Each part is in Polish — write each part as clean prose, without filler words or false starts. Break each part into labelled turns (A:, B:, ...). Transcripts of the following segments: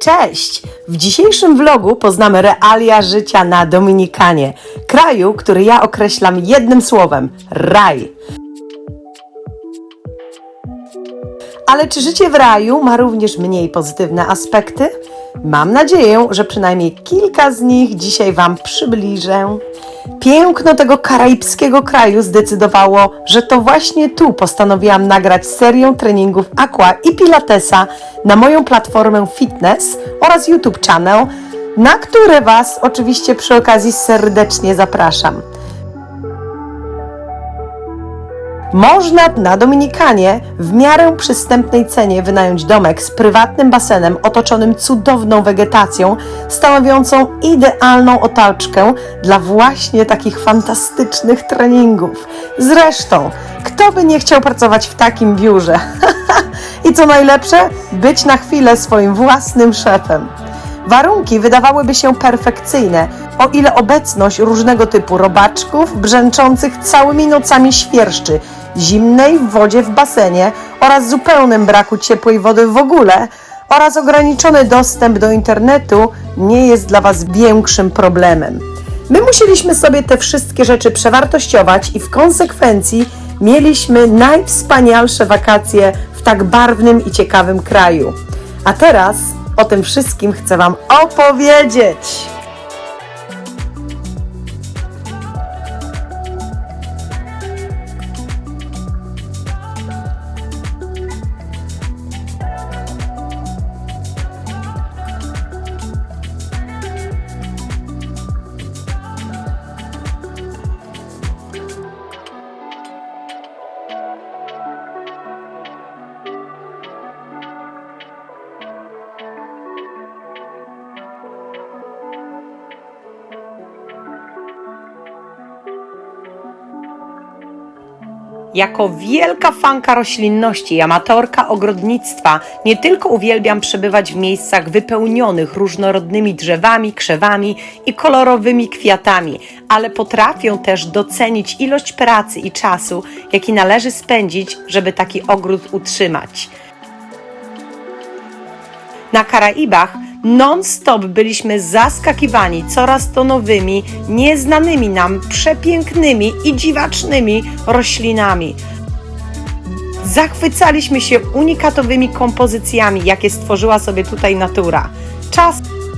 A: Cześć! W dzisiejszym vlogu poznamy realia życia na Dominikanie, kraju, który ja określam jednym słowem – raj. Ale czy życie w raju ma również mniej pozytywne aspekty? Mam nadzieję, że przynajmniej kilka z nich dzisiaj Wam przybliżę. Piękno tego karaibskiego kraju zdecydowało, że to właśnie tu postanowiłam nagrać serię treningów aqua i pilatesa na moją platformę fitness oraz YouTube channel, na które Was oczywiście przy okazji serdecznie zapraszam. Można na Dominikanie w miarę przystępnej cenie wynająć domek z prywatnym basenem otoczonym cudowną wegetacją, stanowiącą idealną otoczkę dla właśnie takich fantastycznych treningów. Zresztą, kto by nie chciał pracować w takim biurze? I co najlepsze, być na chwilę swoim własnym szefem. Warunki wydawałyby się perfekcyjne, o ile obecność różnego typu robaczków brzęczących całymi nocami świerszczy, zimnej w wodzie w basenie oraz zupełnym braku ciepłej wody w ogóle oraz ograniczony dostęp do internetu nie jest dla Was większym problemem. My musieliśmy sobie te wszystkie rzeczy przewartościować i w konsekwencji mieliśmy najwspanialsze wakacje w tak barwnym i ciekawym kraju. A teraz o tym wszystkim chcę Wam opowiedzieć. Jako wielka fanka roślinności i amatorka ogrodnictwa nie tylko uwielbiam przebywać w miejscach wypełnionych różnorodnymi drzewami, krzewami i kolorowymi kwiatami, ale potrafię też docenić ilość pracy i czasu, jaki należy spędzić, żeby taki ogród utrzymać. Na Karaibach non-stop byliśmy zaskakiwani coraz to nowymi, nieznanymi nam przepięknymi i dziwacznymi roślinami. Zachwycaliśmy się unikatowymi kompozycjami, jakie stworzyła sobie tutaj natura.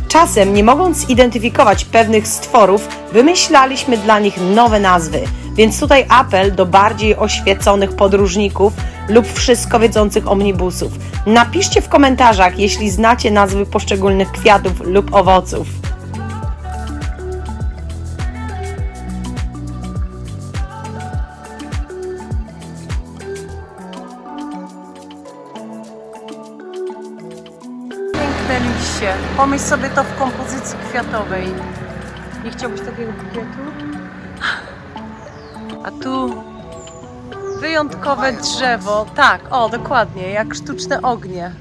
A: Czasem, nie mogąc zidentyfikować pewnych stworów, wymyślaliśmy dla nich nowe nazwy. Więc tutaj apel do bardziej oświeconych podróżników lub wszystko wiedzących omnibusów. Napiszcie w komentarzach, jeśli znacie nazwy poszczególnych kwiatów lub owoców. Piękne liście. Pomyśl sobie to w kompozycji kwiatowej. Nie chciałbyś takiego bukietu? A tu wyjątkowe drzewo. Tak, o dokładnie, jak sztuczne ognie.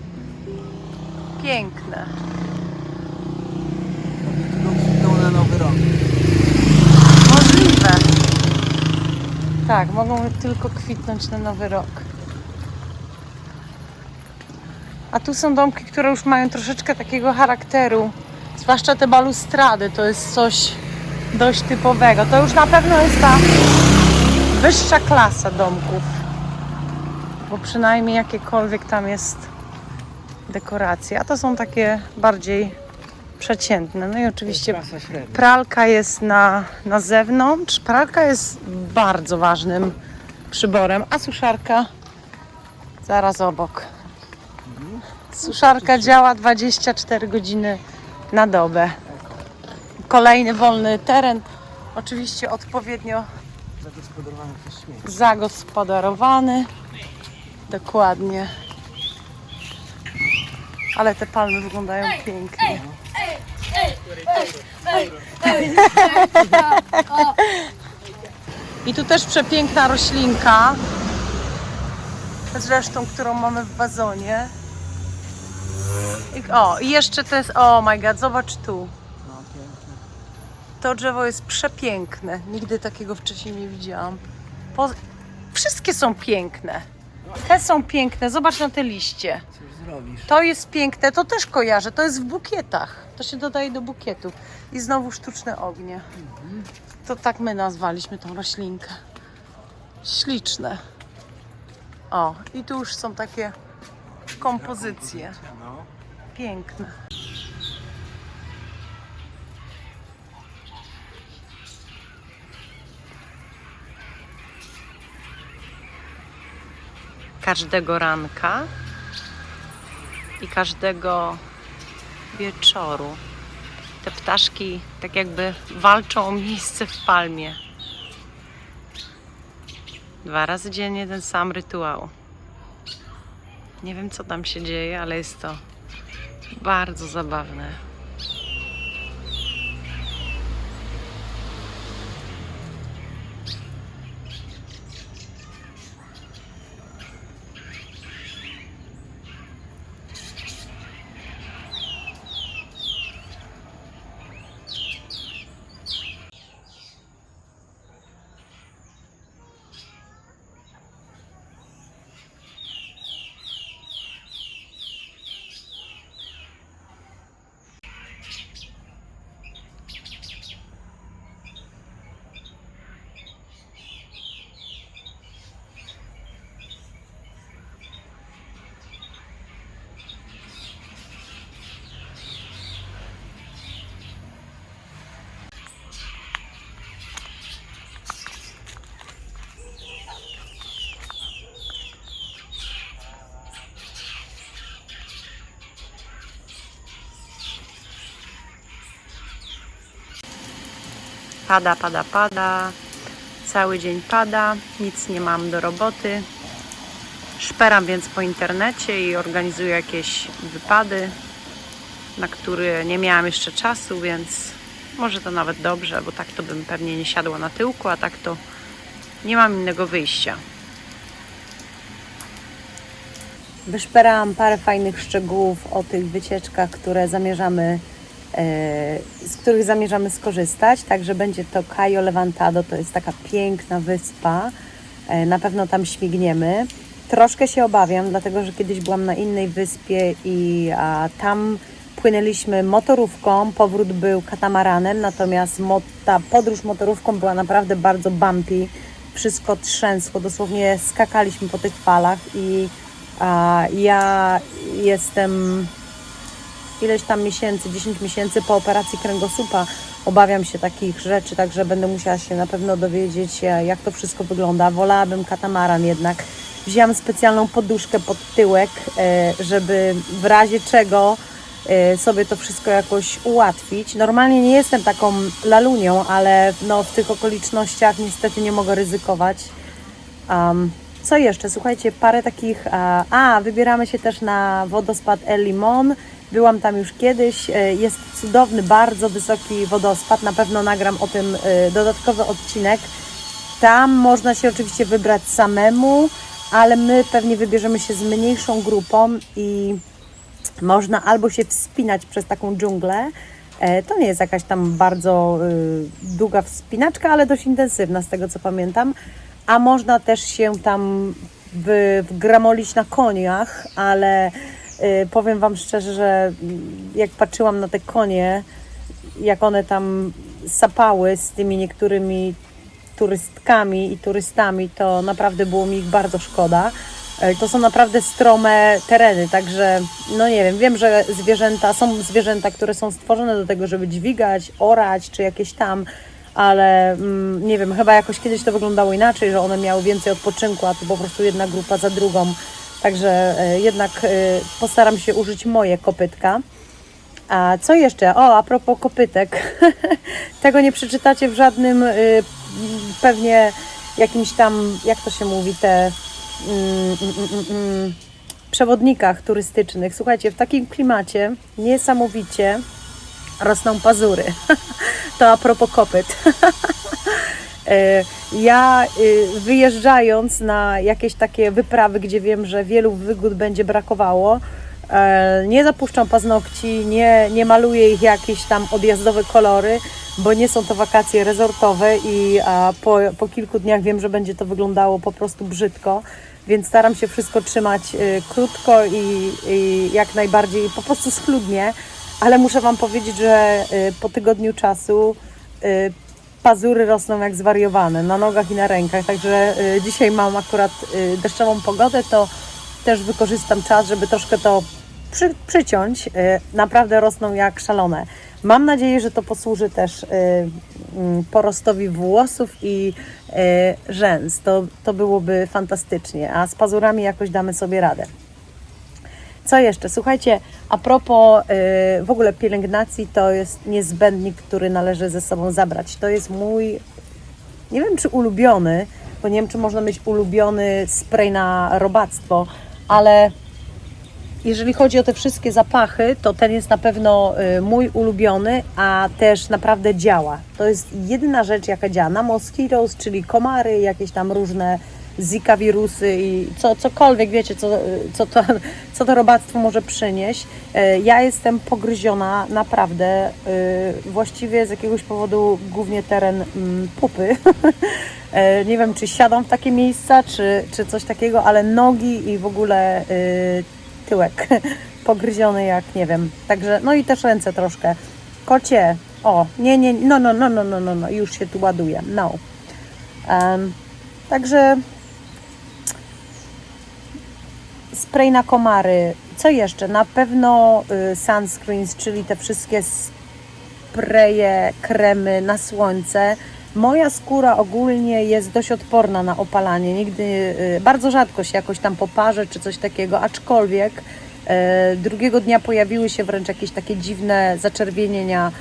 A: Piękne.
B: Na nowy rok.
A: Możliwe. Tak, mogą tylko kwitnąć na nowy rok. A tu są domki, które już mają troszeczkę takiego charakteru. Zwłaszcza te balustrady, to jest coś dość typowego. To już na pewno jest ta wyższa klasa domków. Bo przynajmniej jakiekolwiek tam jest dekoracja. A to są takie bardziej przeciętne. No i oczywiście pralka jest na zewnątrz. Pralka jest bardzo ważnym przyborem, a suszarka zaraz obok. Suszarka działa 24 godziny na dobę. Kolejny wolny teren. Oczywiście odpowiednio zagospodarowany. Dokładnie. Ale te palmy wyglądają pięknie. I tu też przepiękna roślinka. Zresztą, którą mamy w wazonie. I jeszcze to jest, oh my god, zobacz tu. To drzewo jest przepiękne. Nigdy takiego wcześniej nie widziałam. Wszystkie są piękne. Te są piękne, zobacz na te liście.
B: Cóż zrobisz?
A: To jest piękne, to też kojarzę, to jest w bukietach. To się dodaje do bukietu. I znowu sztuczne ognie. To tak my nazwaliśmy tą roślinkę. Śliczne. O, i tu już są takie kompozycje.
B: No.
A: Piękne. Każdego ranka i każdego wieczoru te ptaszki tak jakby walczą o miejsce w palmie. 2 razy dziennie ten sam rytuał. Nie wiem, co tam się dzieje, ale jest to bardzo zabawne. Pada, pada, pada. Cały dzień pada, nic nie mam do roboty. Szperam więc po internecie i organizuję jakieś wypady, na które nie miałam jeszcze czasu, więc może to nawet dobrze, bo tak to bym pewnie nie siadła na tyłku, a tak to nie mam innego wyjścia. Wyszperałam parę fajnych szczegółów o tych wycieczkach, z których zamierzamy skorzystać. Także będzie to Cayo Levantado, to jest taka piękna wyspa. Na pewno tam śmigniemy. Troszkę się obawiam, dlatego że kiedyś byłam na innej wyspie i tam płynęliśmy motorówką, powrót był katamaranem, natomiast ta podróż motorówką była naprawdę bardzo bumpy. Wszystko trzęsło, dosłownie skakaliśmy po tych falach i ja jestem ileś tam miesięcy, 10 miesięcy po operacji kręgosłupa. Obawiam się takich rzeczy, także będę musiała się na pewno dowiedzieć, jak to wszystko wygląda. Wolałabym katamaran jednak. Wzięłam specjalną poduszkę pod tyłek, żeby w razie czego sobie to wszystko jakoś ułatwić. Normalnie nie jestem taką lalunią, ale no, w tych okolicznościach niestety nie mogę ryzykować. Co jeszcze? Słuchajcie, parę takich... wybieramy się też na wodospad El Limon. Byłam tam już kiedyś. Jest cudowny, bardzo wysoki wodospad. Na pewno nagram o tym dodatkowy odcinek. Tam można się oczywiście wybrać samemu, ale my pewnie wybierzemy się z mniejszą grupą i można albo się wspinać przez taką dżunglę. To nie jest jakaś tam bardzo długa wspinaczka, ale dość intensywna z tego co pamiętam. A można też się tam wgramolić na koniach, ale powiem Wam szczerze, że jak patrzyłam na te konie, jak one tam sapały z tymi niektórymi turystkami i turystami, to naprawdę było mi ich bardzo szkoda. To są naprawdę strome tereny, także no nie wiem, że są zwierzęta, które są stworzone do tego, żeby dźwigać, orać czy jakieś tam, ale nie wiem, chyba jakoś kiedyś to wyglądało inaczej, że one miały więcej odpoczynku, a tu po prostu jedna grupa za drugą. Także jednak postaram się użyć moje kopytka. A co jeszcze? A propos kopytek. Tego nie przeczytacie w żadnym pewnie jakimś tam, jak to się mówi, przewodnikach turystycznych. Słuchajcie, w takim klimacie niesamowicie rosną pazury. To a propos kopyt. Ja wyjeżdżając na jakieś takie wyprawy, gdzie wiem, że wielu wygód będzie brakowało, nie zapuszczam paznokci, nie maluję ich jakieś tam odjazdowe kolory, bo nie są to wakacje resortowe i po kilku dniach wiem, że będzie to wyglądało po prostu brzydko. więc staram się wszystko trzymać krótko i jak najbardziej po prostu schludnie, ale muszę Wam powiedzieć, że po tygodniu czasu pazury rosną jak zwariowane na nogach i na rękach, także dzisiaj mam akurat deszczową pogodę, to też wykorzystam czas, żeby troszkę to przyciąć. Naprawdę rosną jak szalone. Mam nadzieję, że to posłuży też porostowi włosów i rzęs. To byłoby fantastycznie, a z pazurami jakoś damy sobie radę. Co jeszcze? Słuchajcie, a propos w ogóle pielęgnacji, to jest niezbędnik, który należy ze sobą zabrać. To jest mój, nie wiem czy ulubiony, bo nie wiem czy można mieć ulubiony spray na robactwo, ale jeżeli chodzi o te wszystkie zapachy, to ten jest na pewno mój ulubiony, a też naprawdę działa. To jest jedyna rzecz, jaka działa na mosquitos, czyli komary, jakieś tam różne Zika wirusy i cokolwiek, wiecie, co to robactwo może przynieść. Ja jestem pogryziona naprawdę, właściwie z jakiegoś powodu głównie teren pupy. Nie wiem, czy siadam w takie miejsca, czy coś takiego, ale nogi i w ogóle tyłek pogryziony jak nie wiem. Także, no i też ręce troszkę. Kocie, o, nie, no, już się tu ładuje, no. Także spray na komary. Co jeszcze? Na pewno sunscreens, czyli te wszystkie spreje, kremy na słońce. Moja skóra ogólnie jest dość odporna na opalanie. Nigdy, bardzo rzadko się jakoś tam poparzę czy coś takiego, aczkolwiek drugiego dnia pojawiły się wręcz jakieś takie dziwne zaczerwienienia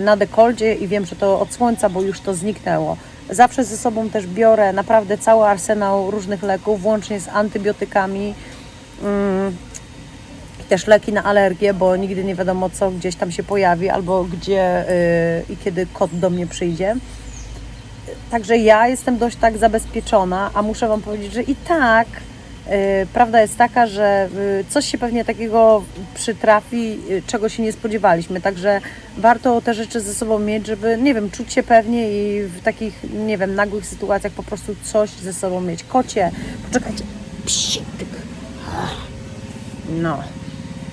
A: na dekolcie i wiem, że to od słońca, bo już to zniknęło. Zawsze ze sobą też biorę naprawdę cały arsenał różnych leków, włącznie z antybiotykami. I też leki na alergię, bo nigdy nie wiadomo co gdzieś tam się pojawi albo gdzie i kiedy kot do mnie przyjdzie. Także ja jestem dość tak zabezpieczona, a muszę Wam powiedzieć, że i tak prawda jest taka, że coś się pewnie takiego przytrafi, czego się nie spodziewaliśmy. Także warto te rzeczy ze sobą mieć, żeby, nie wiem, czuć się pewnie i w takich, nie wiem, nagłych sytuacjach po prostu coś ze sobą mieć. Kocie, poczekajcie, psityk.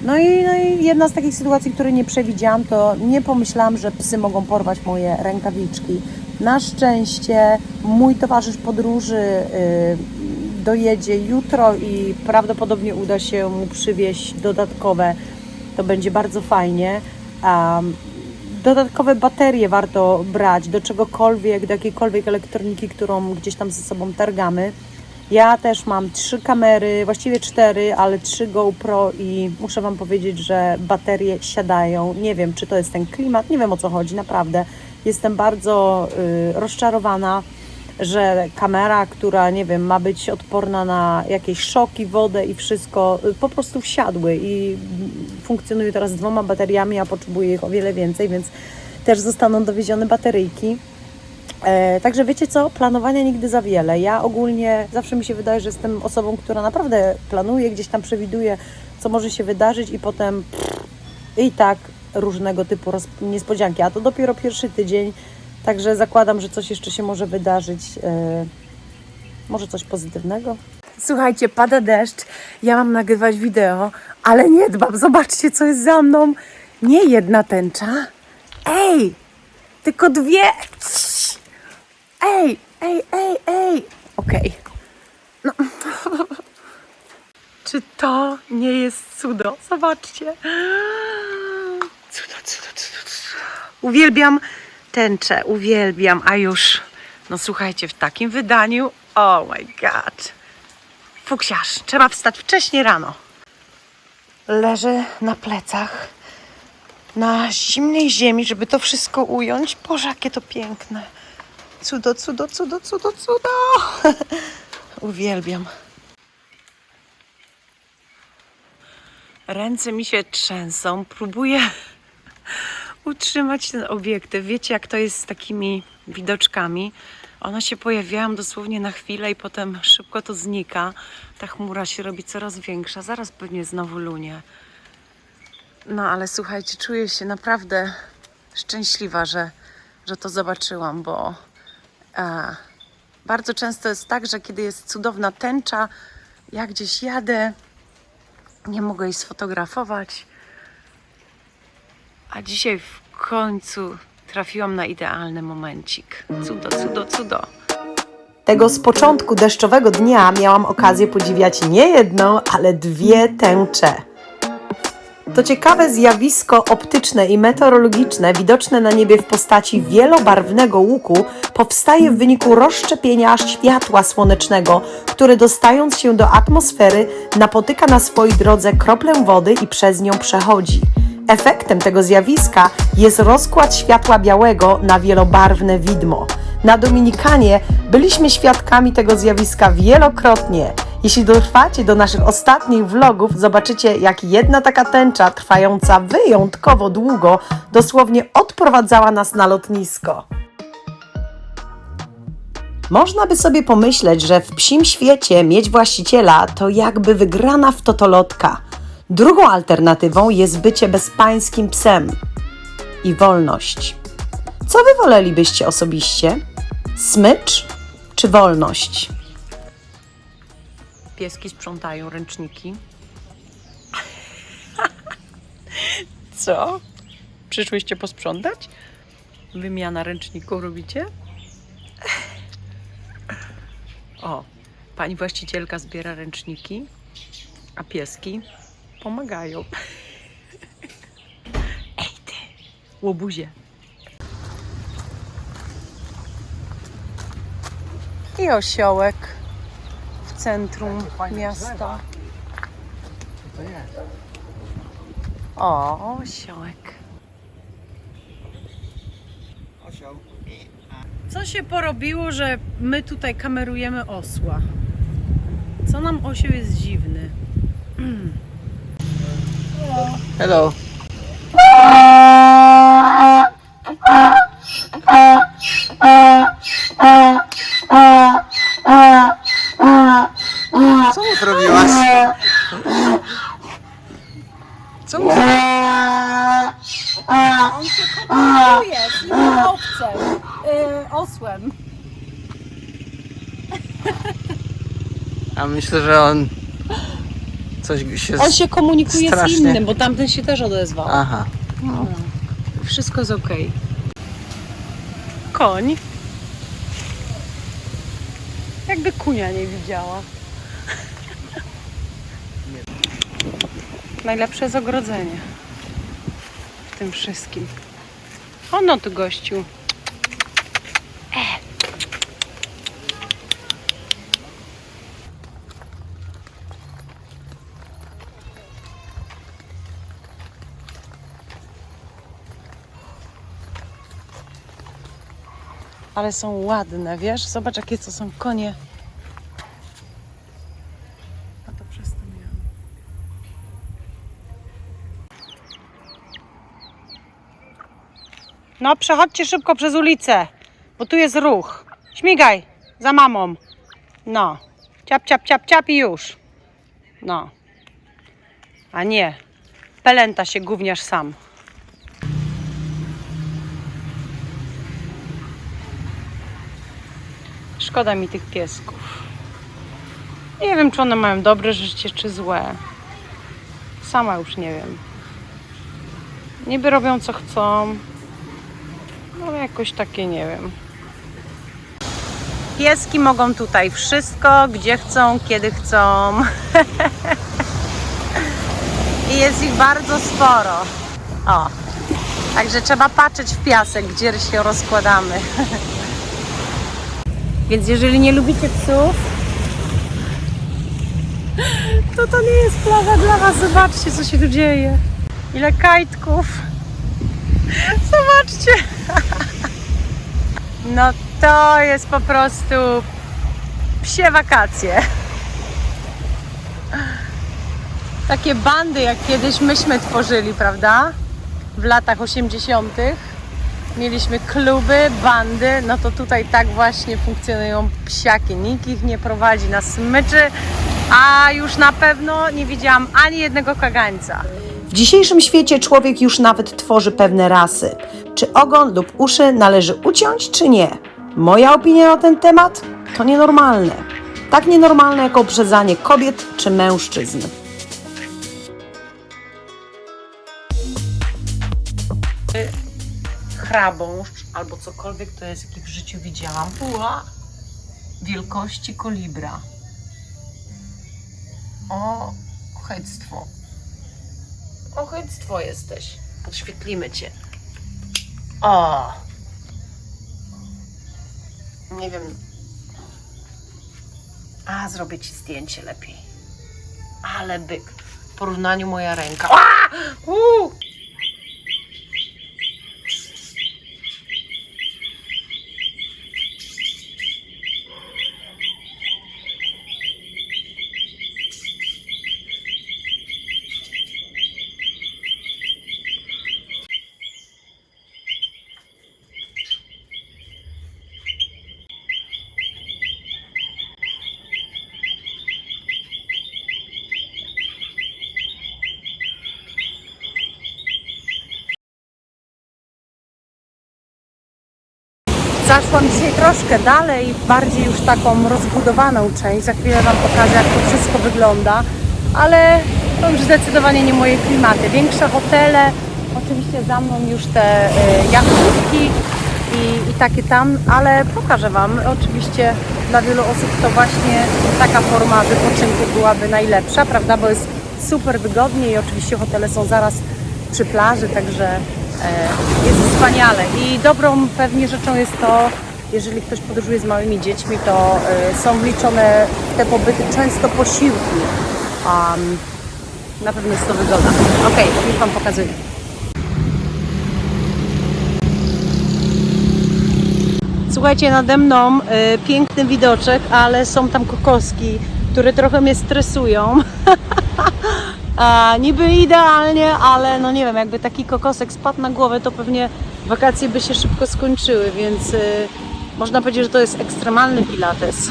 A: No i jedna z takich sytuacji, której nie przewidziałam, to nie pomyślałam, że psy mogą porwać moje rękawiczki. Na szczęście mój towarzysz podróży dojedzie jutro i prawdopodobnie uda się mu przywieźć dodatkowe. To będzie bardzo fajnie. Dodatkowe baterie warto brać do czegokolwiek, do jakiejkolwiek elektroniki, którą gdzieś tam ze sobą targamy. Ja też mam 3 kamery, właściwie 4, ale 3 GoPro i muszę Wam powiedzieć, że baterie siadają. Nie wiem, czy to jest ten klimat, nie wiem o co chodzi, naprawdę. Jestem bardzo rozczarowana, że kamera, która, nie wiem, ma być odporna na jakieś szoki, wodę i wszystko, po prostu wsiadły i funkcjonuje teraz z 2 bateriami, a potrzebuję ich o wiele więcej, więc też zostaną dowiezione bateryjki. Także wiecie co, planowania nigdy za wiele. Ja ogólnie zawsze mi się wydaje, że jestem osobą, która naprawdę planuje, gdzieś tam przewiduje, co może się wydarzyć i potem i tak różnego typu niespodzianki. A to dopiero pierwszy tydzień, także zakładam, że coś jeszcze się może wydarzyć. Może coś pozytywnego. Słuchajcie, pada deszcz, ja mam nagrywać wideo, ale nie dbam. Zobaczcie, co jest za mną. Nie jedna tęcza. Ej, tylko 2. Ej. Okej. No. Czy to nie jest cudo? Zobaczcie. Cudo. Uwielbiam tęczę, uwielbiam, a już, no słuchajcie, w takim wydaniu, oh my god. Fuksiarz, trzeba wstać wcześnie rano. Leżę na plecach, na zimnej ziemi, żeby to wszystko ująć. Boże, jakie to piękne. Cudo. Uwielbiam. Ręce mi się trzęsą. Próbuję utrzymać ten obiektyw. Wiecie, jak to jest z takimi widoczkami. One się pojawiają dosłownie na chwilę i potem szybko to znika. Ta chmura się robi coraz większa. Zaraz pewnie znowu lunie. No ale słuchajcie, czuję się naprawdę szczęśliwa, że to zobaczyłam, bo Bardzo często jest tak, że kiedy jest cudowna tęcza, ja gdzieś jadę, nie mogę jej sfotografować, a dzisiaj w końcu trafiłam na idealny momencik. Cudo, cudo, cudo. Tego z początku deszczowego dnia miałam okazję podziwiać nie jedną, ale 2 tęcze. To ciekawe zjawisko optyczne i meteorologiczne widoczne na niebie w postaci wielobarwnego łuku powstaje w wyniku rozszczepienia światła słonecznego, które dostając się do atmosfery napotyka na swojej drodze kroplę wody i przez nią przechodzi. Efektem tego zjawiska jest rozkład światła białego na wielobarwne widmo. Na Dominikanie byliśmy świadkami tego zjawiska wielokrotnie. Jeśli dotrwacie do naszych ostatnich vlogów, zobaczycie, jak jedna taka tęcza trwająca wyjątkowo długo dosłownie odprowadzała nas na lotnisko. Można by sobie pomyśleć, że w psim świecie mieć właściciela to jakby wygrana w totolotka. Drugą alternatywą jest bycie bezpańskim psem i wolność. Co wy wolelibyście osobiście? Smycz czy wolność? Pieski sprzątają ręczniki. Co? Przyszłyście posprzątać? Wymiana ręczników robicie? O, pani właścicielka zbiera ręczniki, a pieski pomagają. Ej ty, łobuzie. I osiołek w centrum miasta.
B: To jest.
A: O, osiołek.
B: Osioł.
A: Co się porobiło, że my tutaj kamerujemy osła? Co nam osioł jest dziwny?
B: Hello. Co mu zrobiłaś? Co mu
C: On się komunikuje z innym owcem, osłem.
B: A myślę, że on coś się...
A: On się komunikuje
B: strasznie-
A: z innym, bo tamten się też odezwał.
B: Aha.
A: Wszystko jest okej. Koń. Jakby kunia nie widziała. Najlepsze jest ogrodzenie w tym wszystkim. Ono tu gościu. Ale są ładne, wiesz? Zobacz, jakie to są konie. A to przez to miałam. No, przechodźcie szybko przez ulicę, bo tu jest ruch. Śmigaj za mamą. No. Ciap, ciap, ciap, ciap i już. No. A nie. Pelęta się gówniarz sam. Szkoda mi tych piesków. Nie wiem, czy one mają dobre życie, czy złe. Sama już nie wiem. Niby robią co chcą. No jakoś takie nie wiem. Pieski mogą tutaj wszystko, gdzie chcą, kiedy chcą. I jest ich bardzo sporo. O. Także trzeba patrzeć w piasek, gdzie się rozkładamy. Więc jeżeli nie lubicie psów, to nie jest plaża dla was. Zobaczcie, co się tu dzieje. Ile kajtków. Zobaczcie. No to jest po prostu psie wakacje. Takie bandy, jak kiedyś myśmy tworzyli, prawda? W latach 80. Mieliśmy kluby, bandy, no to tutaj tak właśnie funkcjonują psiaki. Nikt ich nie prowadzi na smyczy, a już na pewno nie widziałam ani jednego kagańca. W dzisiejszym świecie człowiek już nawet tworzy pewne rasy. Czy ogon lub uszy należy uciąć, czy nie? Moja opinia na ten temat? To nienormalne. Tak nienormalne jak obrzezanie kobiet czy mężczyzn. Chrabąszcz albo cokolwiek to jest, jaki w życiu widziałam. Wielkości kolibra. Ochedztwo. Ochedztwo jesteś. Podświetlimy cię. O! Nie wiem. Zrobię ci zdjęcie lepiej. Ale byk. W porównaniu moja ręka.
C: Zaszłam dzisiaj troszkę dalej, bardziej już taką rozbudowaną część. Za chwilę Wam pokażę, jak to wszystko wygląda, ale to już zdecydowanie nie moje klimaty. Większe hotele, oczywiście za mną już te jachtówki i takie tam, ale pokażę Wam. Oczywiście dla wielu osób to właśnie taka forma wypoczynku byłaby najlepsza, prawda, bo jest super wygodnie i oczywiście hotele są zaraz przy plaży, także jest wspaniale. I dobrą pewnie rzeczą jest to, jeżeli ktoś podróżuje z małymi dziećmi, to są wliczone w te pobyty często posiłki. Na pewno jest to wygoda. Ok, już Wam pokazuję. Słuchajcie, nade mną piękny widoczek, ale są tam kokoski, które trochę mnie stresują. Niby idealnie, ale no nie wiem, jakby taki kokosek spadł na głowę, to pewnie wakacje by się szybko skończyły, więc można powiedzieć, że to jest ekstremalny pilates.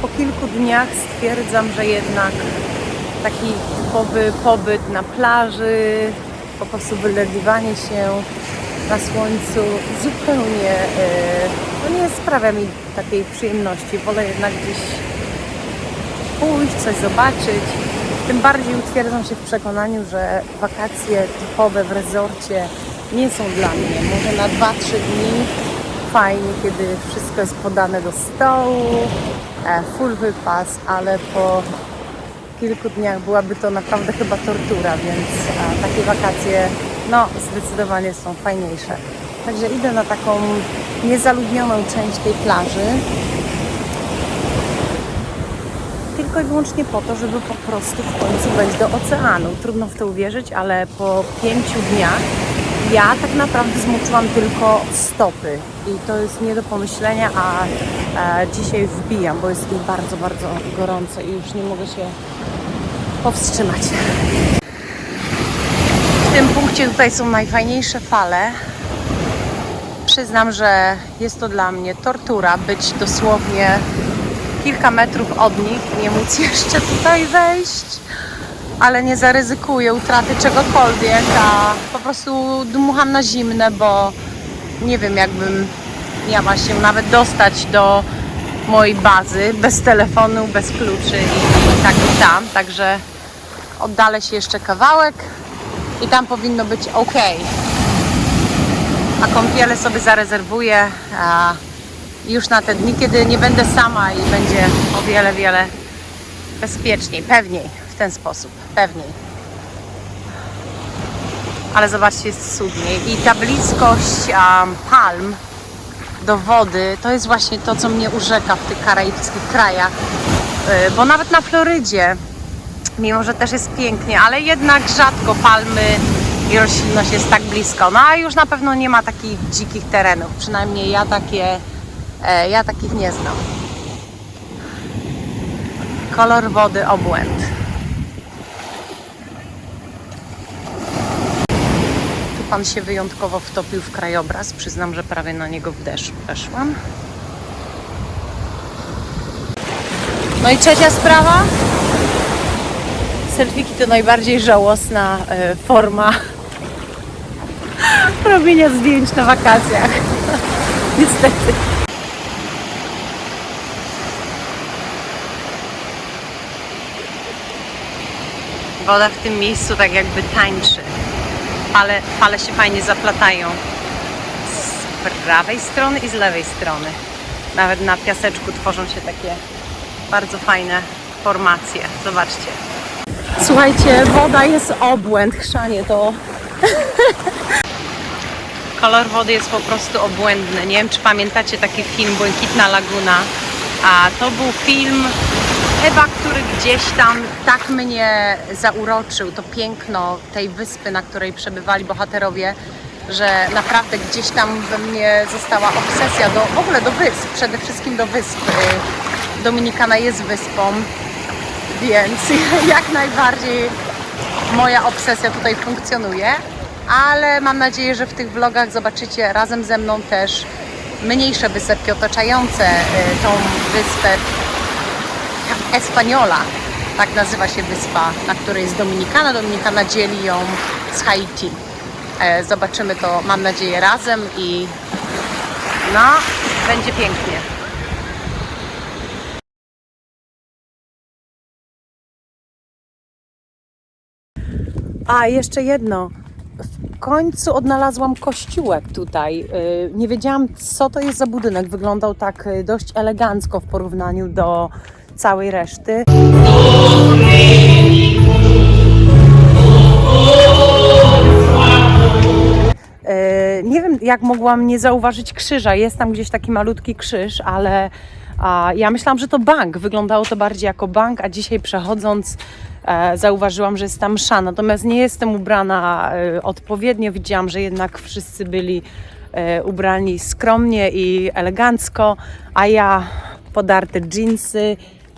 C: Po kilku dniach stwierdzam, że jednak taki typowy pobyt na plaży, po prostu wylegiwanie się na słońcu zupełnie nie sprawia mi takiej przyjemności. Wolę jednak gdzieś pójść, coś zobaczyć. Tym bardziej utwierdzam się w przekonaniu, że wakacje typowe w rezorcie nie są dla mnie. Może na 2-3 dni fajnie, kiedy wszystko jest podane do stołu, full wypas, ale po kilku dniach byłaby to naprawdę chyba tortura, więc takie wakacje no zdecydowanie są fajniejsze. Także idę na taką niezaludnioną część tej plaży tylko i wyłącznie po to, żeby po prostu w końcu wejść do oceanu. Trudno w to uwierzyć, ale po 5 dniach ja tak naprawdę zmoczyłam tylko stopy i to jest nie do pomyślenia, a dzisiaj wbijam, bo jest mi bardzo, bardzo gorąco i już nie mogę się powstrzymać. W tym punkcie tutaj są najfajniejsze fale. Przyznam, że jest to dla mnie tortura być dosłownie kilka metrów od nich, nie móc jeszcze tutaj wejść. ale nie zaryzykuję utraty czegokolwiek, a po prostu dmucham na zimne, bo nie wiem, jakbym miała się nawet dostać do mojej bazy bez telefonu, bez kluczy i tak i tam, także oddalę się jeszcze kawałek i tam powinno być ok. A kąpiele sobie zarezerwuję już na te dni, kiedy nie będę sama i będzie o wiele, wiele bezpieczniej, pewniej w ten sposób, pewniej. Ale zobaczcie, jest cudnie i ta bliskość palm do wody to jest właśnie to, co mnie urzeka w tych karaibskich krajach, bo nawet na Florydzie, mimo że też jest pięknie, ale jednak rzadko palmy i roślinność jest tak blisko. No a już na pewno nie ma takich dzikich terenów, przynajmniej ja takich nie znam. Kolor wody obłęd. Tu pan się wyjątkowo wtopił w krajobraz. Przyznam, że prawie na niego w deszcz weszłam. No i trzecia sprawa. Selfiki to najbardziej żałosna forma robienia zdjęć na wakacjach. Niestety. Woda w tym miejscu tak jakby tańczy. Fale się fajnie zaplatają z prawej strony i z lewej strony. Nawet na piaseczku tworzą się takie bardzo fajne formacje. Zobaczcie. Słuchajcie, woda jest obłęd. Chrzanie to. Kolor wody jest po prostu obłędny. Nie wiem, czy pamiętacie taki film Błękitna Laguna. A to był film chyba, który gdzieś tam tak mnie zauroczył, to piękno tej wyspy, na której przebywali bohaterowie, że naprawdę gdzieś tam we mnie została obsesja w ogóle do wysp, przede wszystkim do wysp. Dominikana jest wyspą, więc jak najbardziej moja obsesja tutaj funkcjonuje, ale mam nadzieję, że w tych vlogach zobaczycie razem ze mną też mniejsze wysepki otaczające tą wyspę Española, tak nazywa się wyspa, na której jest Dominikana. Dominikana dzieli ją z Haiti. Zobaczymy to, mam nadzieję, razem i no, będzie pięknie. A, jeszcze jedno. W końcu odnalazłam kościółek tutaj. Nie wiedziałam, co to jest za budynek. Wyglądał tak dość elegancko w porównaniu do całej reszty. Nie wiem, jak mogłam nie zauważyć krzyża. Jest tam gdzieś taki malutki krzyż, ale ja myślałam, że to bank. Wyglądało to bardziej jako bank, a dzisiaj przechodząc zauważyłam, że jest tam msza. Natomiast nie jestem ubrana odpowiednio. Widziałam, że jednak wszyscy byli ubrani skromnie i elegancko, a ja podarte dżinsy,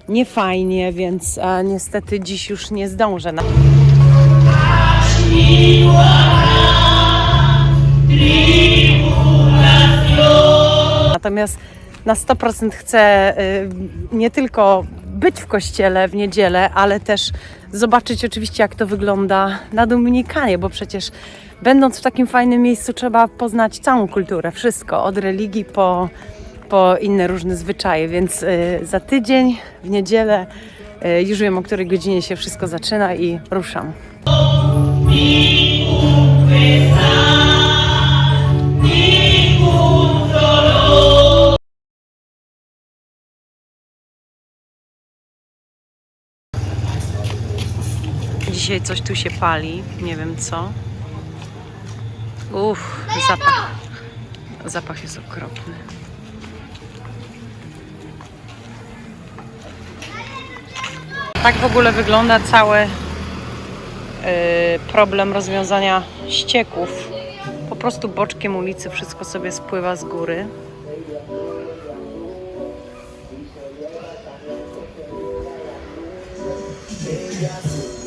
C: niefajnie, więc niestety dziś już nie zdążę. Natomiast na 100% chcę nie tylko być w kościele w niedzielę, ale też zobaczyć oczywiście, jak to wygląda na Dominikanie, bo przecież będąc w takim fajnym miejscu trzeba poznać całą kulturę, wszystko, od religii po inne różne zwyczaje, więc za tydzień w niedzielę już wiem, o której godzinie się wszystko zaczyna i ruszam. Dzisiaj coś tu się pali, nie wiem co. Zapach jest okropny. Tak w ogóle wygląda cały problem rozwiązania ścieków. Po prostu boczkiem ulicy wszystko sobie spływa z góry.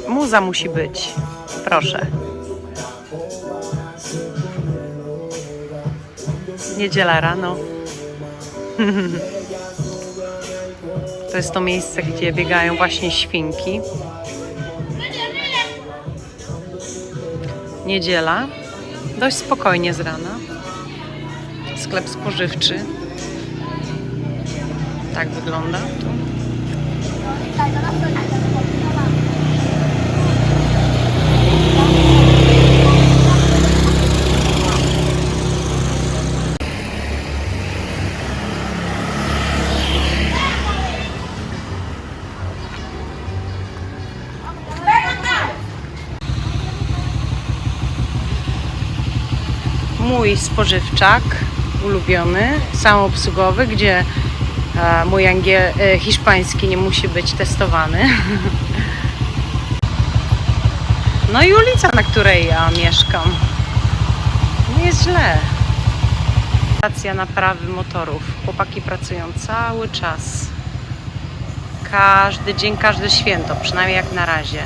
C: Muza musi być. Proszę. Niedziela rano. To jest to miejsce, gdzie biegają właśnie świnki. Niedziela. Dość spokojnie z rana. Sklep spożywczy. Tak wygląda tu. Mój spożywczak ulubiony, samoobsługowy, gdzie mój hiszpański nie musi być testowany. No i ulica, na której ja mieszkam. Nie jest źle. Stacja naprawy motorów. Chłopaki pracują cały czas. Każdy dzień, każde święto, przynajmniej jak na razie.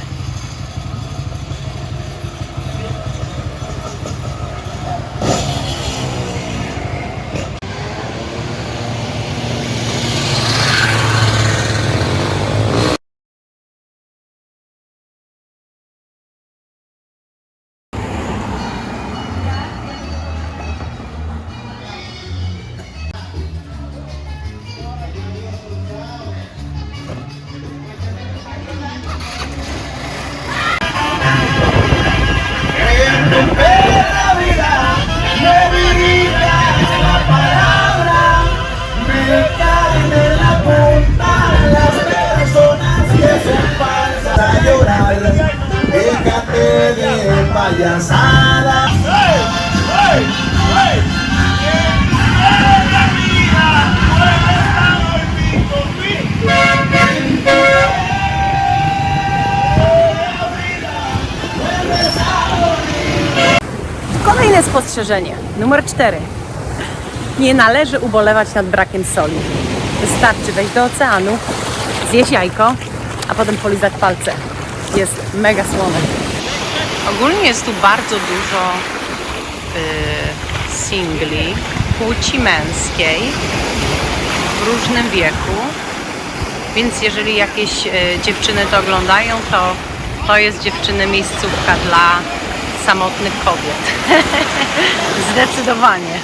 D: Payasada.
C: Kolejne spostrzeżenie, numer 4. Nie należy ubolewać nad brakiem soli. Wystarczy wejść do oceanu, zjeść jajko, a potem polizać palce. Jest mega słone. Ogólnie jest tu bardzo dużo singli płci męskiej w różnym wieku, więc jeżeli jakieś dziewczyny to oglądają, to jest dziewczyny miejscówka dla samotnych kobiet. Zdecydowanie.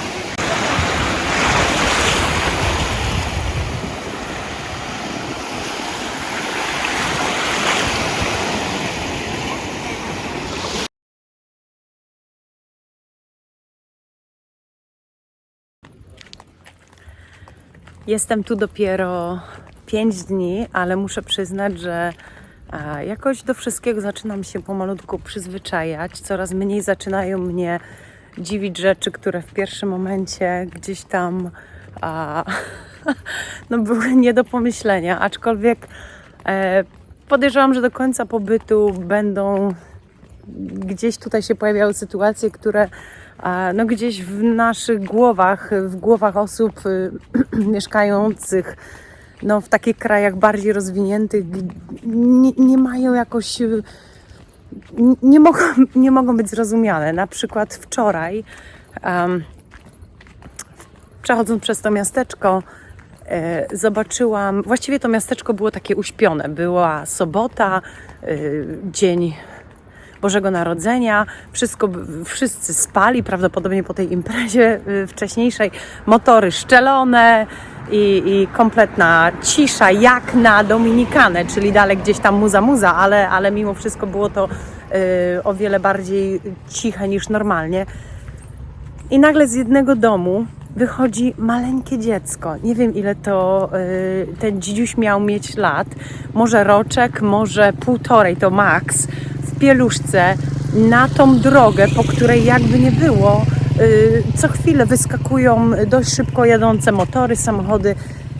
C: Jestem tu dopiero 5 dni, ale muszę przyznać, że jakoś do wszystkiego zaczynam się pomalutku przyzwyczajać. Coraz mniej zaczynają mnie dziwić rzeczy, które w pierwszym momencie gdzieś tam no, były nie do pomyślenia. Aczkolwiek podejrzewam, że do końca pobytu będą gdzieś tutaj się pojawiały sytuacje, które no gdzieś w naszych głowach, w głowach osób mieszkających no, w takich krajach bardziej rozwiniętych nie mają jakoś, nie mogą być zrozumiane. Na przykład wczoraj, przechodząc przez to miasteczko, zobaczyłam, właściwie to miasteczko było takie uśpione. Była sobota, dzień Bożego Narodzenia, wszyscy spali, prawdopodobnie po tej imprezie wcześniejszej, motory szczelone i kompletna cisza, jak na Dominikanę, czyli dalej gdzieś tam muza, ale mimo wszystko było to o wiele bardziej ciche niż normalnie. I nagle z jednego domu wychodzi maleńkie dziecko. Nie wiem, ile to ten dzidziuś miał mieć lat. Może roczek, może 1,5 to maks. W pieluszce na tą drogę, po której jakby nie było, co chwilę wyskakują dość szybko jadące motory, samochody.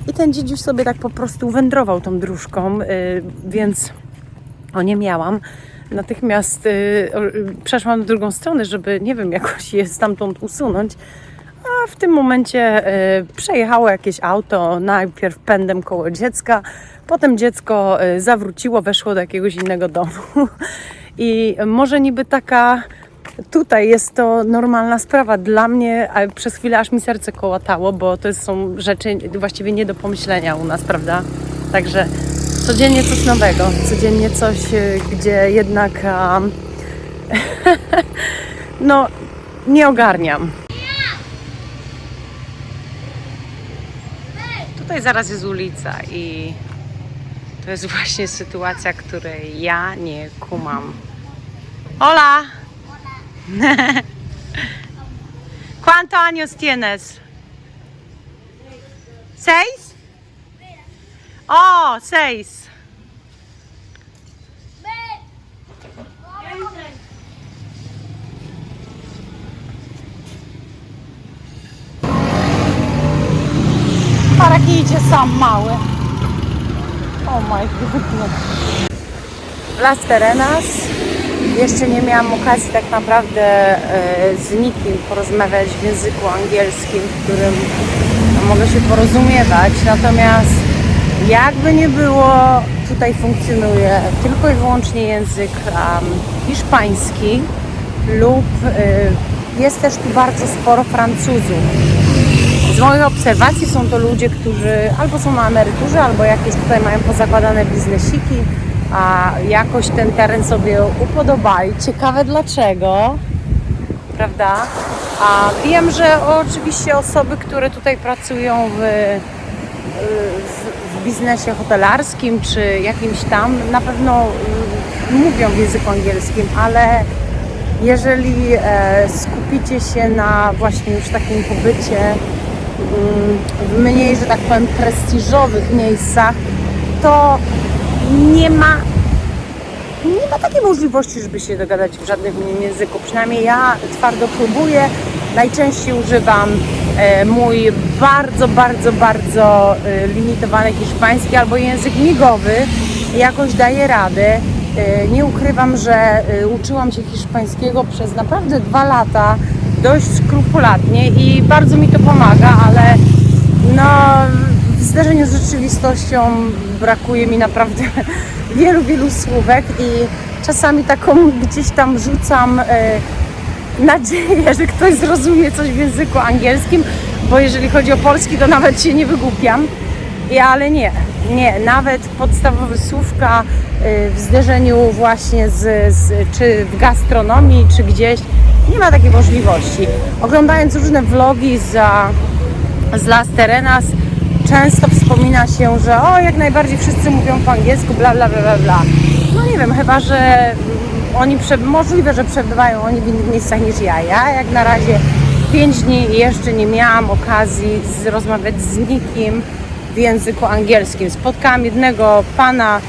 C: I ten dzidziuś sobie tak po prostu wędrował tą dróżką, więc nie miałam. Natychmiast przeszłam na drugą stronę, żeby, nie wiem, jakoś je stamtąd usunąć. A w tym momencie przejechało jakieś auto, najpierw pędem koło dziecka, potem dziecko zawróciło, weszło do jakiegoś innego domu. I może niby taka, tutaj jest to normalna sprawa dla mnie, a przez chwilę aż mi serce kołatało, bo to są rzeczy właściwie nie do pomyślenia u nas, prawda? Także codziennie coś nowego, codziennie coś, gdzie jednak no nie ogarniam. Tutaj zaraz jest ulica i to jest właśnie sytuacja, której ja nie kumam. Hola! ¿Cuántos años tienes? 6? Oh, 6. Paraki idzie sam mały. Oh my goodness. Las Terenas. Jeszcze nie miałam okazji tak naprawdę z nikim porozmawiać w języku angielskim, w którym mogę się porozumiewać. Natomiast jakby nie było, tutaj funkcjonuje tylko i wyłącznie język hiszpański lub jest też tu bardzo sporo Francuzów. Z moich obserwacji są to ludzie, którzy albo są na emeryturze, albo jakieś tutaj mają pozakładane biznesiki, a jakoś ten teren sobie upodobali. Ciekawe dlaczego, prawda? A wiem, że oczywiście osoby, które tutaj pracują w biznesie hotelarskim czy jakimś tam, na pewno mówią w języku angielskim, ale jeżeli skupicie się na właśnie już takim pobycie w mniej, że tak powiem, prestiżowych miejscach, to nie ma takiej możliwości, żeby się dogadać w żadnym innym języku. Przynajmniej ja twardo próbuję. Najczęściej używam mój bardzo limitowany hiszpański albo język migowy. Jakoś daję radę. Nie ukrywam, że uczyłam się hiszpańskiego przez naprawdę 2 lata dość skrupulatnie i bardzo mi to pomaga, ale no, w zderzeniu z rzeczywistością brakuje mi naprawdę wielu słówek i czasami taką gdzieś tam rzucam nadzieję, że ktoś zrozumie coś w języku angielskim, bo jeżeli chodzi o polski, to nawet się nie wygłupiam. Ale nie, nawet podstawowe słówka w zderzeniu właśnie czy w gastronomii, czy gdzieś, nie ma takiej możliwości. Oglądając różne vlogi z Las Terenas, często wspomina się, że jak najbardziej wszyscy mówią po angielsku, bla. No nie wiem, chyba że oni, możliwe, że przebywają oni w innych miejscach niż ja. Ja jak na razie 5 dni i jeszcze nie miałam okazji rozmawiać z nikim w języku angielskim. Spotkałam jednego pana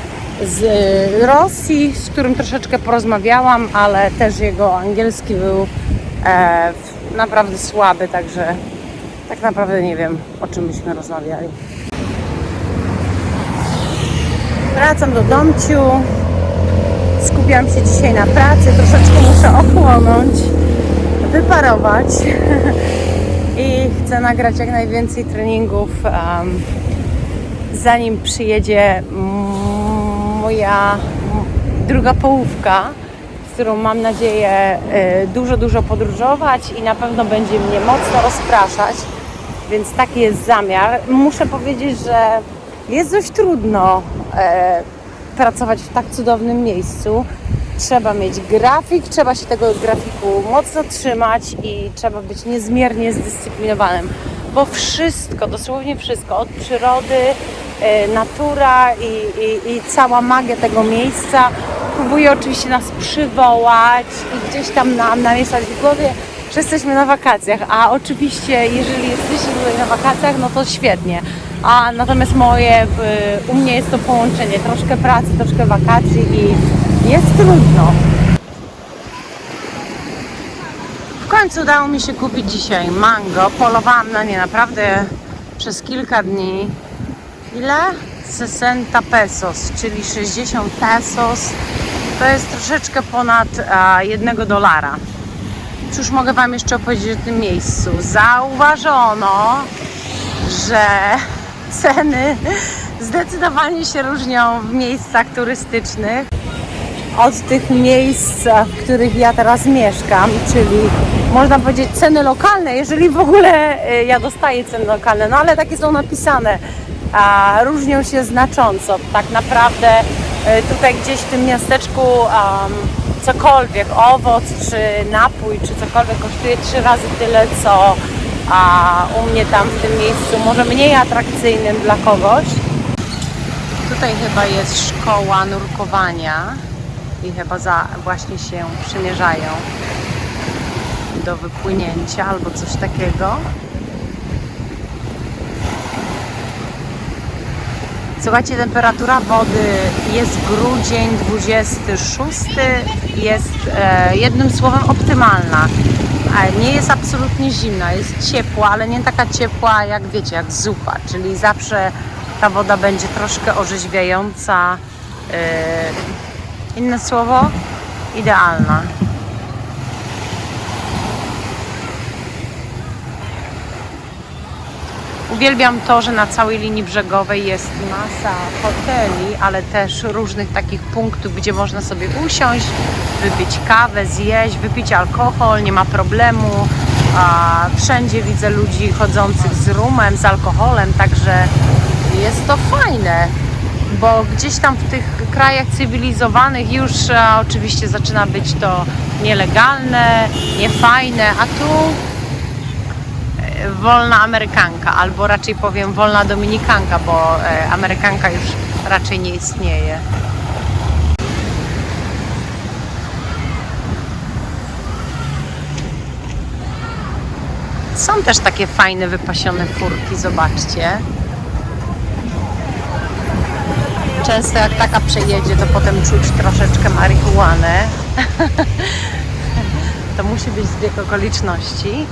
C: z Rosji, z którym troszeczkę porozmawiałam, ale też jego angielski był naprawdę słaby, także tak naprawdę nie wiem, o czym byśmy rozmawiali. Wracam do domciu. Skupiam się dzisiaj na pracy, troszeczkę muszę ochłonąć, wyparować i chcę nagrać jak najwięcej treningów, zanim przyjedzie moja druga połówka, z którą mam nadzieję dużo podróżować i na pewno będzie mnie mocno rozpraszać, więc taki jest zamiar. Muszę powiedzieć, że jest dość trudno pracować w tak cudownym miejscu. Trzeba mieć grafik, trzeba się tego grafiku mocno trzymać i trzeba być niezmiernie zdyscyplinowanym, bo wszystko, dosłownie wszystko, od przyrody, natura i cała magia tego miejsca próbuje oczywiście nas przywołać i gdzieś tam nam namieszać w głowie, że jesteśmy na wakacjach, a oczywiście jeżeli jesteście tutaj na wakacjach, no to świetnie. A natomiast u mnie jest to połączenie troszkę pracy, troszkę wakacji i jest trudno. W końcu udało mi się kupić dzisiaj mango. Polowałam na nie naprawdę przez kilka dni. Ile? 60 pesos, czyli 60 pesos. To jest troszeczkę ponad $1. Cóż mogę Wam jeszcze opowiedzieć o tym miejscu? Zauważono, że ceny zdecydowanie się różnią w miejscach turystycznych od tych miejsc, w których ja teraz mieszkam, czyli można powiedzieć ceny lokalne, jeżeli w ogóle ja dostaję ceny lokalne, no ale takie są napisane, różnią się znacząco. Tak naprawdę tutaj gdzieś w tym miasteczku cokolwiek, owoc, czy napój, czy cokolwiek kosztuje 3 razy tyle, co u mnie tam w tym miejscu, może mniej atrakcyjnym dla kogoś. Tutaj chyba jest szkoła nurkowania i chyba właśnie się przymierzają do wypłynięcia albo coś takiego. Słuchajcie, temperatura wody jest grudzień 26, jest jednym słowem optymalna. Nie jest absolutnie zimna, jest ciepła, ale nie taka ciepła jak wiecie, jak zupa, czyli zawsze ta woda będzie troszkę orzeźwiająca. Inne słowo, idealna. Uwielbiam to, że na całej linii brzegowej jest masa hoteli, ale też różnych takich punktów, gdzie można sobie usiąść, wypić kawę, zjeść, wypić alkohol, nie ma problemu. Wszędzie widzę ludzi chodzących z rumem, z alkoholem, także jest to fajne, bo gdzieś tam w tych krajach cywilizowanych już oczywiście zaczyna być to nielegalne, niefajne, a tu wolna Amerykanka, albo raczej powiem wolna Dominikanka, bo Amerykanka już raczej nie istnieje. Są też takie fajne, wypasione furki, zobaczcie. Często jak taka przejedzie, to potem czuć troszeczkę marihuanę. To musi być zbieg okoliczności.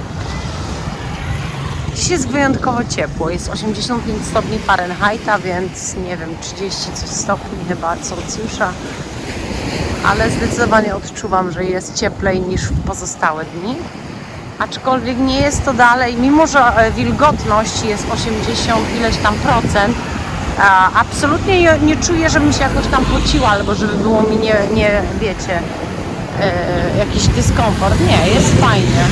C: Dziś jest wyjątkowo ciepło, jest 85 stopni Fahrenheita, więc nie wiem, 30 coś stopni chyba Celsjusza, ale zdecydowanie odczuwam, że jest cieplej niż w pozostałe dni. Aczkolwiek nie jest to dalej, mimo że wilgotność jest 80 ileś tam procent, absolutnie nie czuję, żebym się jakoś tam pociła, albo żeby było mi nie wiecie, jakiś dyskomfort. Nie, jest fajnie.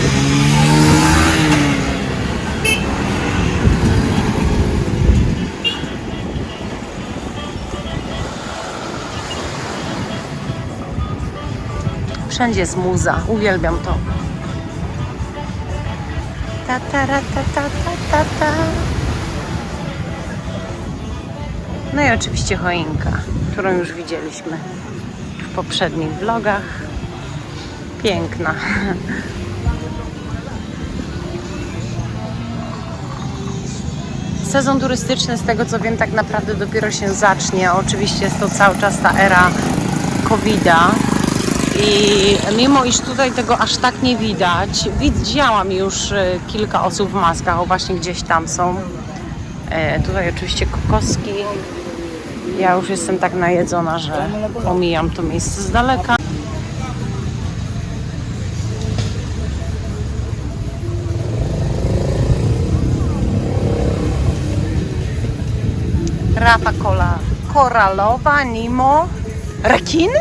C: Wszędzie jest muza, uwielbiam to. Ta, ta, ra, ta, ta, ta, ta, ta. No i oczywiście choinka, którą już widzieliśmy w poprzednich vlogach. Piękna. Sezon turystyczny, z tego co wiem, tak naprawdę dopiero się zacznie. Oczywiście jest to cały czas ta era COVID-a. I mimo iż tutaj tego aż tak nie widać, widziałam już kilka osób w maskach, o właśnie gdzieś tam są. Tutaj oczywiście kokoski. Ja już jestem tak najedzona, że omijam to miejsce z daleka. Rafa koralowa, Nemo, rekiny?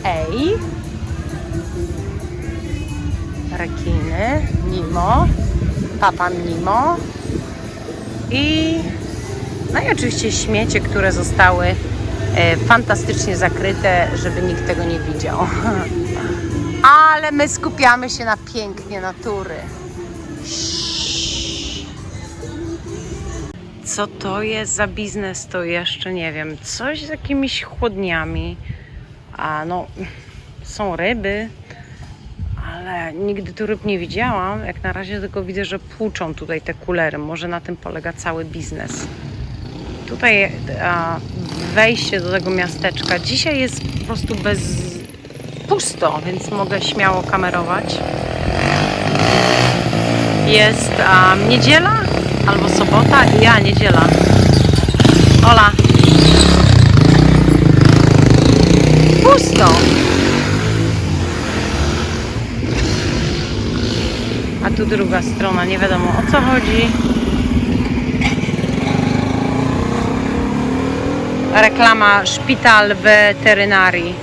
C: Ej, rekiny, Nemo, Papa Nemo no i oczywiście śmiecie, które zostały fantastycznie zakryte, żeby nikt tego nie widział. Ale my skupiamy się na pięknie natury. Co to jest za biznes, to jeszcze nie wiem. Coś z jakimiś chłodniami. No, są ryby, ale nigdy tu ryb nie widziałam. Jak na razie tylko widzę, że płuczą tutaj te kulery. Może na tym polega cały biznes. Tutaj wejście do tego miasteczka. Dzisiaj jest po prostu pusto, więc mogę śmiało kamerować. Jest niedziela albo sobota. Ja, niedziela. Ola. Pusto. A tu druga strona, nie wiadomo o co chodzi. Reklama szpital weterynarii.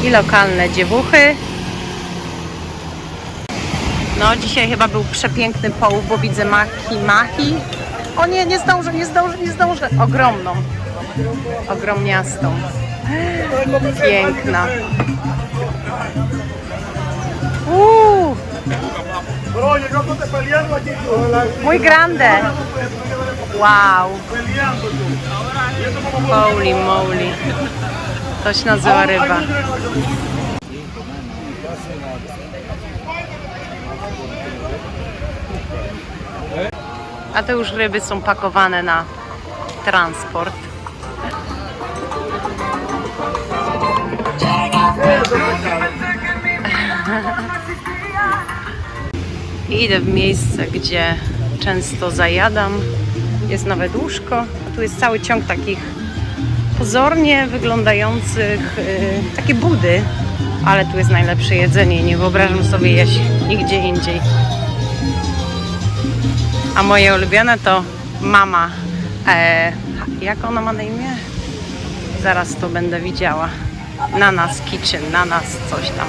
C: I lokalne dziewuchy. No dzisiaj chyba był przepiękny połów, bo widzę mahi. O nie, nie zdążę. Ogromną. ogromniastą. Piękna. Muy grande. Wow. Holy moly. To się nazywa ryba. A te już ryby są pakowane na transport. I idę w miejsce, gdzie często zajadam. Jest nawet łóżko. A tu jest cały ciąg takich pozornie wyglądających, takie budy. Ale tu jest najlepsze jedzenie. Nie wyobrażam sobie jeść nigdzie indziej. A moje ulubione to mama. Jak ona ma na imię? Zaraz to będę widziała. Nanas Kitchen, Nanas coś tam.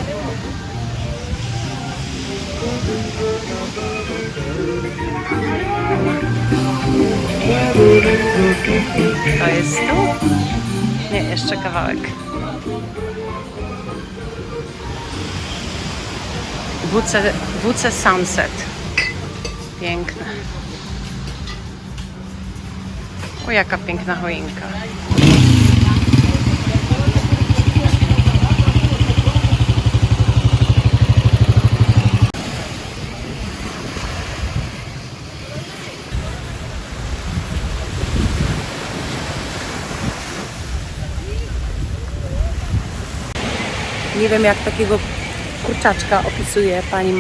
C: To jest tu? Nie, jeszcze kawałek. WC Sunset. Piękne. O, jaka piękna choinka. Nie wiem, jak takiego kurczaczka opisuje pani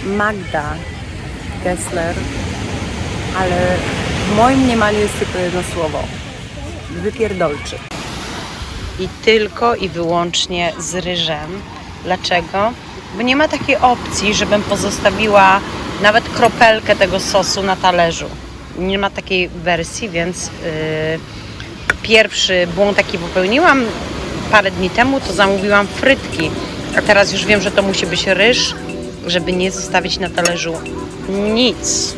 C: Magda Gessler, ale w moim mniemaniu jest tylko jedno słowo. Wypierdolczy. I tylko i wyłącznie z ryżem. Dlaczego? Bo nie ma takiej opcji, żebym pozostawiła nawet kropelkę tego sosu na talerzu. Nie ma takiej wersji, więc pierwszy błąd, jaki popełniłam parę dni temu, to zamówiłam frytki. A teraz już wiem, że to musi być ryż, żeby nie zostawić na talerzu nic.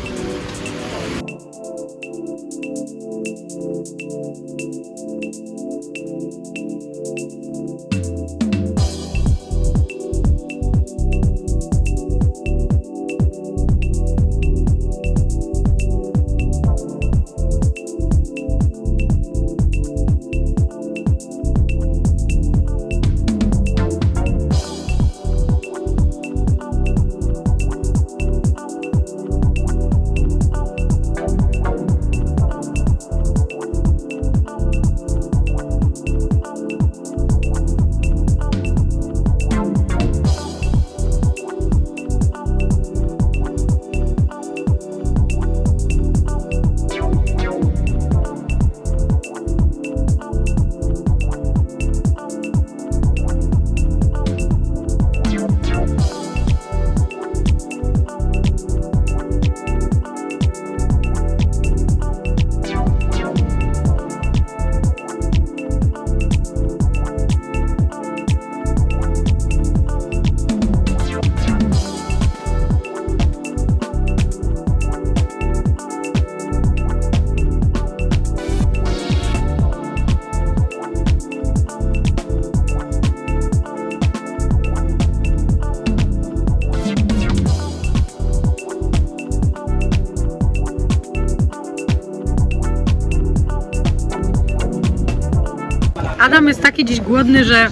C: Adam jest taki dziś głodny, że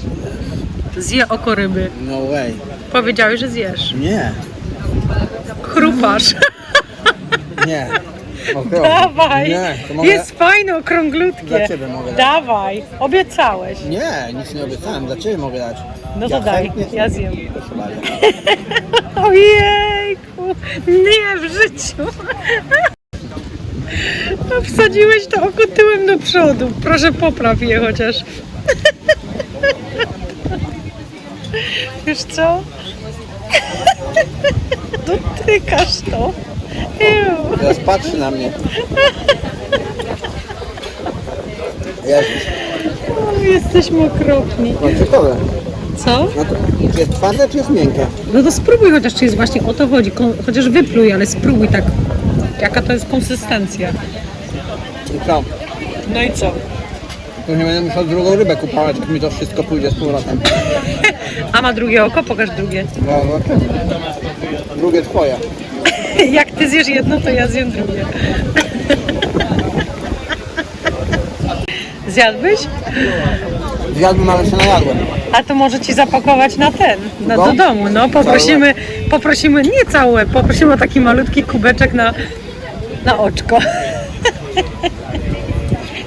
C: zje oko ryby.
B: No way.
C: Powiedziałeś, że zjesz.
B: Nie.
C: Chrupasz.
B: Nie.
C: Dawaj.
B: Nie, to mogę...
C: Jest fajne, okrąglutkie.
B: Dla ciebie mogę dać.
C: Dawaj. Obiecałeś.
B: Nie, nic nie obiecałem. Dla ciebie mogę dać.
C: No to daj. Ja zjem.
B: Proszę bardzo.
C: Ojejku. Nie w życiu. No, wsadziłeś to oko tyłem do przodu. Proszę, popraw je chociaż. Wiesz co? Dotykasz to. Ew.
B: Teraz patrzy na mnie. Jezus.
C: O, jesteśmy okropni.
B: No ciekawe.
C: Co?
B: No to jest twarde czy jest miękkie?
C: No to spróbuj chociaż, czy jest właśnie o to chodzi. Chociaż wypluj, ale spróbuj tak. Jaka to jest konsystencja.
B: I co?
C: No i co?
B: To nie będę musiał drugą rybę kupować, jak mi to wszystko pójdzie z powrotem.
C: A ma drugie oko? Pokaż drugie.
B: No, drugie twoje.
C: Jak ty zjesz jedno, to ja zjem drugie. Zjadłbyś?
B: Zjadłbym, ale się najadłem.
C: A to może ci zapakować na ten, do
B: No.
C: domu. No, poprosimy, nie całe, poprosimy o taki malutki kubeczek na oczko.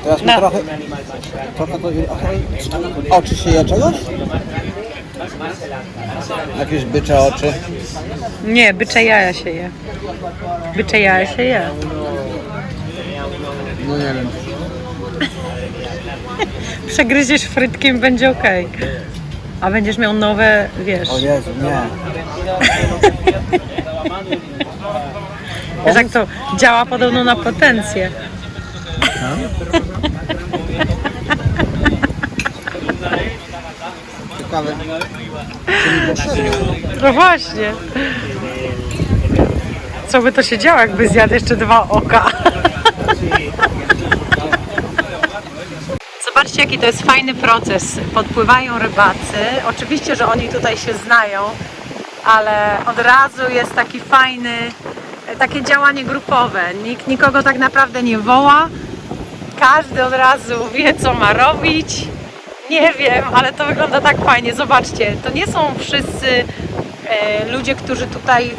B: Teraz mi
C: No.
B: trochę to... Oczy się je czegoś? Jakieś bycze oczy.
C: Nie, bycze jaja się je. Bycze jaja się je.
B: No nie wiem.
C: Przegryziesz frytkiem, będzie okej. A będziesz miał nowe, wiesz.
B: O Jezu, nie.
C: Wiesz jak to działa podobno na potencję.
B: Ciekawe. Czy mi potrzebne?
C: No właśnie. Co by to się działo, jakby zjadł jeszcze 2 oka? Zobaczcie, jaki to jest fajny proces. Podpływają rybacy. Oczywiście, że oni tutaj się znają, ale od razu jest taki fajny, takie działanie grupowe. Nikt nikogo tak naprawdę nie woła. Każdy od razu wie, co ma robić. Nie wiem, ale to wygląda tak fajnie. Zobaczcie, to nie są wszyscy ludzie, którzy tutaj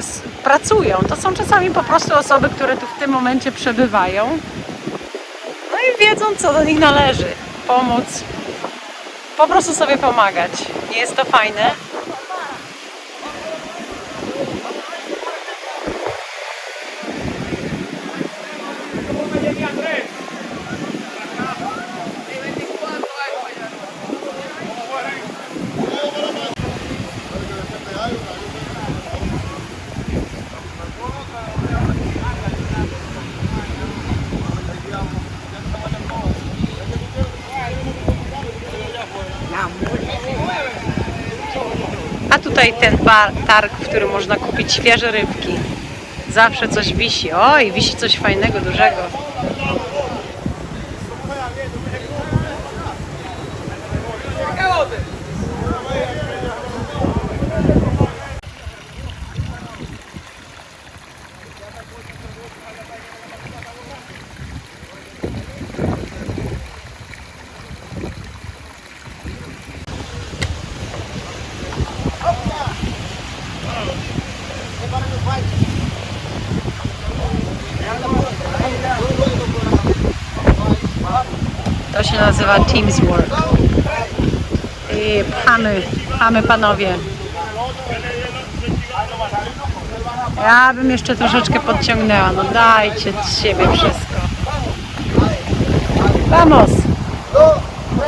C: pracują. To są czasami po prostu osoby, które tu w tym momencie przebywają. No i wiedzą, co do nich należy. Pomóc, po prostu sobie pomagać. Nie jest to fajne? A tutaj ten targ, w którym można kupić świeże rybki. Zawsze coś wisi. Oj, wisi coś fajnego, dużego. To się nazywa Teamswork. I pchamy panowie. Ja bym jeszcze troszeczkę podciągnęła. No dajcie z siebie wszystko. Vamos!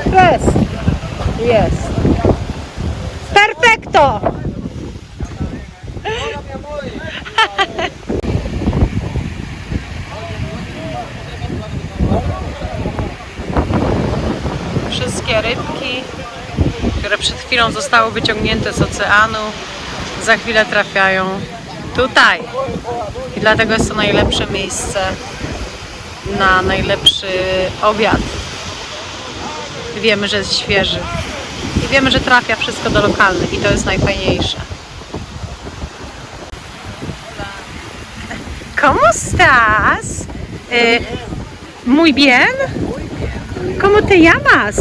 C: Jest! Jest! Perfecto! Wszystkie rybki, które przed chwilą zostały wyciągnięte z oceanu, za chwilę trafiają tutaj. I dlatego jest to najlepsze miejsce na najlepszy obiad. Wiemy, że jest świeży. I wiemy, że trafia wszystko do lokalnych i to jest najfajniejsze. ¿Cómo estás? Muy bien. ¿Cómo te llamas?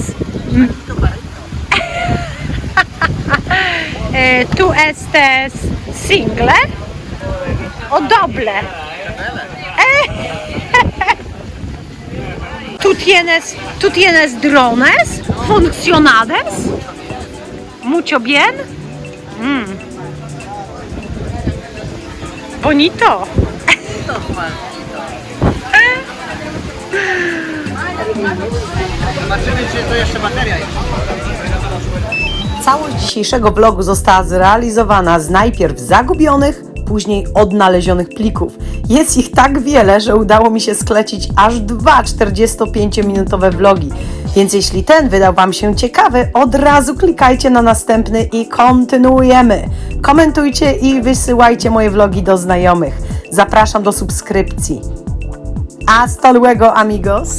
C: ¿Tú estés single o doble? ¿Tú tienes drones funcionales? ¿Mucho bien? Bonito.
B: Zobaczymy, czy to jeszcze bateria jest.
A: Całość dzisiejszego vlogu została zrealizowana z najpierw zagubionych, później odnalezionych plików. Jest ich tak wiele, że udało mi się sklecić aż 2 45-minutowe vlogi. Więc jeśli ten wydał Wam się ciekawy, od razu klikajcie na następny i kontynuujemy. Komentujcie i wysyłajcie moje vlogi do znajomych. Zapraszam do subskrypcji. Hasta luego, amigos!